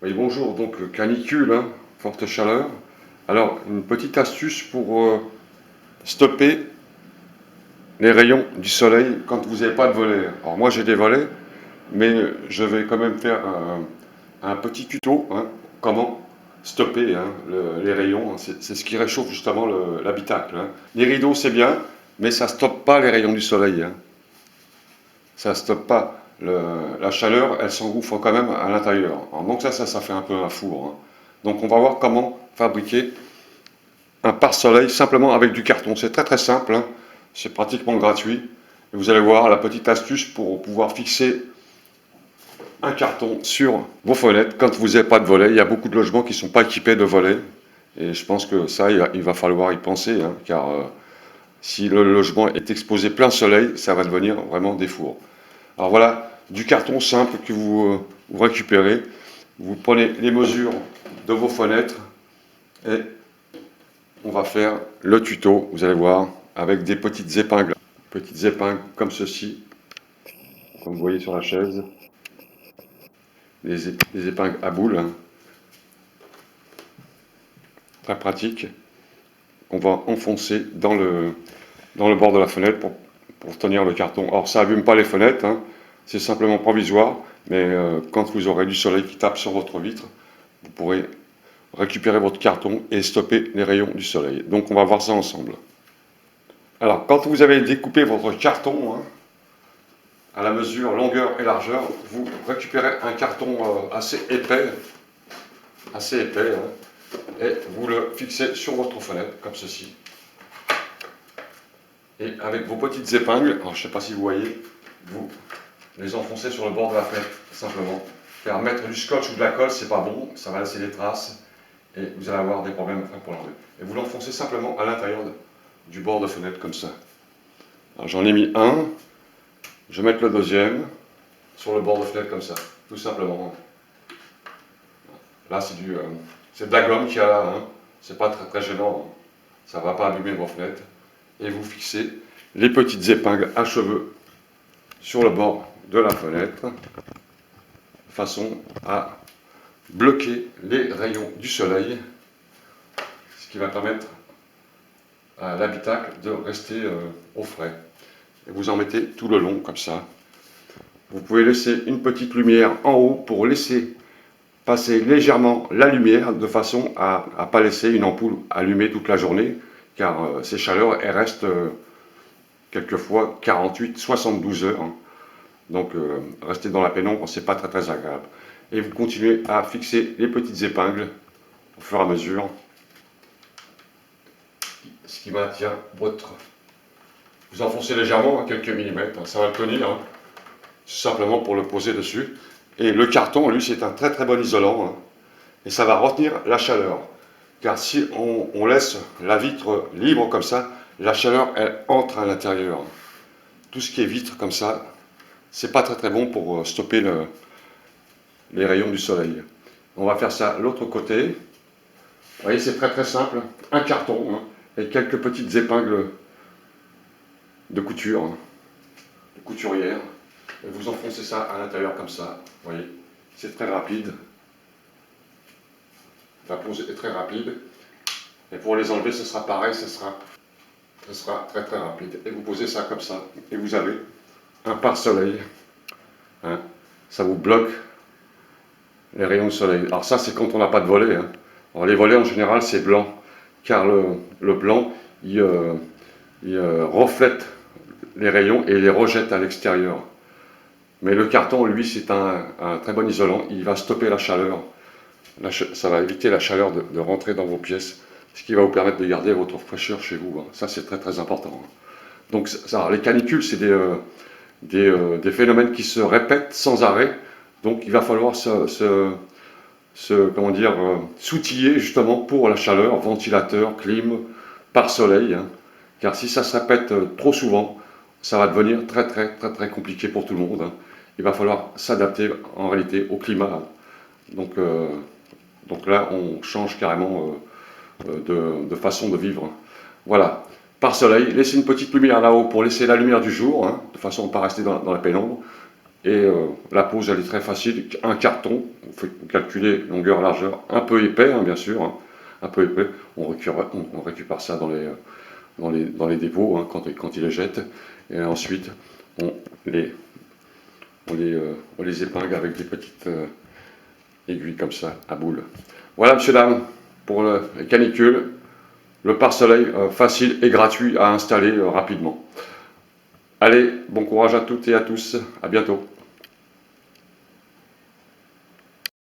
Oui, bonjour, donc canicule, hein, forte chaleur. Alors, une petite astuce pour stopper les rayons du soleil quand vous n'avez pas de volets. Alors moi j'ai des volets, mais je vais quand même faire un petit tuto, hein, comment stopper, hein, les rayons, hein. C'est ce qui réchauffe justement l'habitacle, hein. Les rideaux c'est bien, mais ça ne stoppe pas les rayons du soleil, hein. Ça ne stoppe pas. La chaleur, elle s'engouffre quand même à l'intérieur. Alors, donc ça fait un peu un four, hein. Donc on va voir comment fabriquer un pare-soleil simplement avec du carton. C'est très très simple, hein. C'est pratiquement gratuit. Et vous allez voir la petite astuce pour pouvoir fixer un carton sur vos fenêtres quand vous n'avez pas de volet. Il y a beaucoup de logements qui ne sont pas équipés de volets. Et je pense que ça, il va falloir y penser, hein, car si le logement est exposé plein soleil, ça va devenir vraiment des fours. Alors voilà, du carton simple que vous récupérez. Vous prenez les mesures de vos fenêtres et on va faire le tuto, vous allez voir, avec des petites épingles. Petites épingles comme ceci, comme vous voyez sur la chaise. Des épingles à boule, hein, très pratiques, qu'on va enfoncer dans le bord de la fenêtre pour tenir le carton. Alors ça n'allume pas les fenêtres, hein, c'est simplement provisoire, mais quand vous aurez du soleil qui tape sur votre vitre, vous pourrez récupérer votre carton et stopper les rayons du soleil. Donc on va voir ça ensemble. Alors quand vous avez découpé votre carton, hein, à la mesure longueur et largeur, vous récupérez un carton assez épais, hein, et vous le fixez sur votre fenêtre, comme ceci. Et avec vos petites épingles, alors je ne sais pas si vous voyez, vous les enfoncez sur le bord de la fenêtre, simplement. Car mettre du scotch ou de la colle, c'est pas bon, ça va laisser des traces, et vous allez avoir des problèmes pour l'enlever. Et vous l'enfoncez simplement à l'intérieur du bord de fenêtre, comme ça. Alors j'en ai mis un, je vais mettre le deuxième sur le bord de fenêtre, comme ça, tout simplement. Là, c'est de la gomme qu'il y a là, hein. C'est pas très, très gênant, hein. Ça ne va pas abîmer vos fenêtres. Et vous fixez les petites épingles à cheveux sur le bord de la fenêtre, de façon à bloquer les rayons du soleil, ce qui va permettre à l'habitacle de rester au frais. Et vous en mettez tout le long, comme ça. Vous pouvez laisser une petite lumière en haut pour laisser passer légèrement la lumière de façon à ne pas laisser une ampoule allumée toute la journée, car ces chaleurs, elles restent quelquefois 48-72 heures. Hein. Donc rester dans la pénombre, c'est pas très très agréable. Et vous continuez à fixer les petites épingles au fur et à mesure, ce qui maintient votre... Vous enfoncez légèrement, hein, quelques millimètres, hein, ça va le tenir, hein. C'est simplement pour le poser dessus. Et le carton, lui, c'est un très très bon isolant, hein, et ça va retenir la chaleur. Car si on laisse la vitre libre comme ça, la chaleur, elle entre à l'intérieur. Tout ce qui est vitre comme ça, c'est pas très très bon pour stopper les rayons du soleil. On va faire ça l'autre côté. Vous voyez, c'est très très simple. Un carton, hein, et quelques petites épingles de couture, hein, de couturière. Et vous enfoncez ça à l'intérieur comme ça. Vous voyez, c'est très rapide. La pose est très rapide. Et pour les enlever, ce sera pareil, ce sera très très rapide. Et vous posez ça comme ça. Et vous avez un pare-soleil, hein. Ça vous bloque les rayons de soleil. Alors ça, c'est quand on n'a pas de volet, hein. Alors les volets, en général, c'est blanc. Car le blanc, il reflète les rayons et les rejette à l'extérieur. Mais le carton, lui, c'est un très bon isolant. Il va stopper la chaleur. Ça va éviter la chaleur de rentrer dans vos pièces, ce qui va vous permettre de garder votre fraîcheur chez vous, hein. Ça, c'est très très important, hein. Donc ça, les canicules, c'est des phénomènes qui se répètent sans arrêt. Donc il va falloir comment dire, s'outiller justement pour la chaleur, ventilateur, clim, pare-soleil, hein. Car si ça se répète trop souvent, ça va devenir très très très très compliqué pour tout le monde, hein. Il va falloir s'adapter en réalité au climat. Donc là, on change carrément de façon de vivre. Voilà. Par soleil, laissez une petite lumière là-haut pour laisser la lumière du jour, hein, de façon à ne pas rester dans la pénombre. Et la pose, elle est très facile. Un carton, on fait calculer longueur, largeur, un peu épais, hein, bien sûr, hein, un peu épais. On récupère ça dans les dépôts hein, quand ils les jettent. Et ensuite, on les, on les épingle avec des petites aiguilles comme ça, à boule. Voilà, monsieur, dame, pour les canicules, le pare-soleil facile et gratuit à installer rapidement. Allez, bon courage à toutes et à tous, à bientôt.